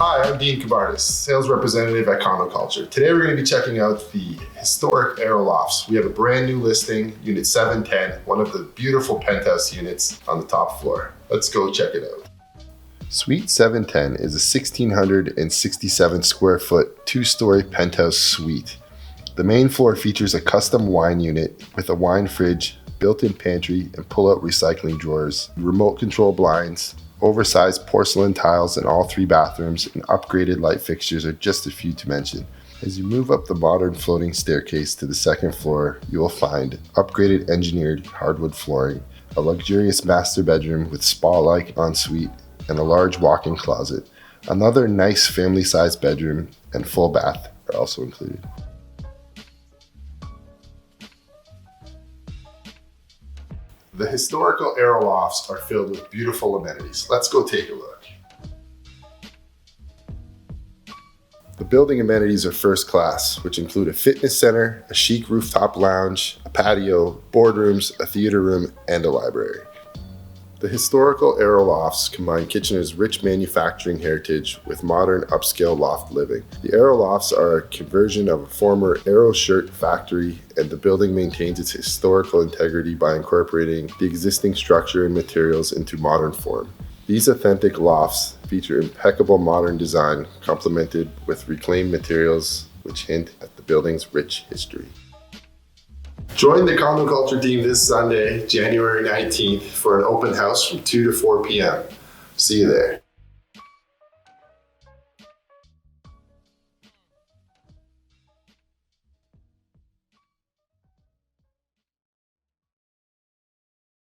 Hi, I'm Dean Cabardis, sales representative at Condoculture. Today we're going to be checking out the historic Aero Lofts. We have a brand new listing, Unit 710, one of the beautiful penthouse units on the top floor. Let's go check it out. Suite 710 is a 1,667 square foot, two-story penthouse suite. The main floor features a custom wine unit with a wine fridge, built-in pantry, and pull-out recycling drawers, remote control blinds, oversized porcelain tiles in all three bathrooms, and upgraded light fixtures are just a few to mention. As you move up the modern floating staircase to the second floor, you will find upgraded engineered hardwood flooring, a luxurious master bedroom with spa-like ensuite, and a large walk-in closet. Another nice family-sized bedroom and full bath are also included. The historical Aero Lofts are filled with beautiful amenities. Let's go take a look. The building amenities are first class, which include a fitness center, a chic rooftop lounge, a patio, boardrooms, a theater room, and a library. The historical Aero Lofts combine Kitchener's rich manufacturing heritage with modern upscale loft living. The Aero Lofts are a conversion of a former Aero shirt factory, and the building maintains its historical integrity by incorporating the existing structure and materials into modern form. These authentic lofts feature impeccable modern design complemented with reclaimed materials which hint at the building's rich history. Join the Condoculture team this Sunday, January 19th, for an open house from 2 to 4 p.m. See you there.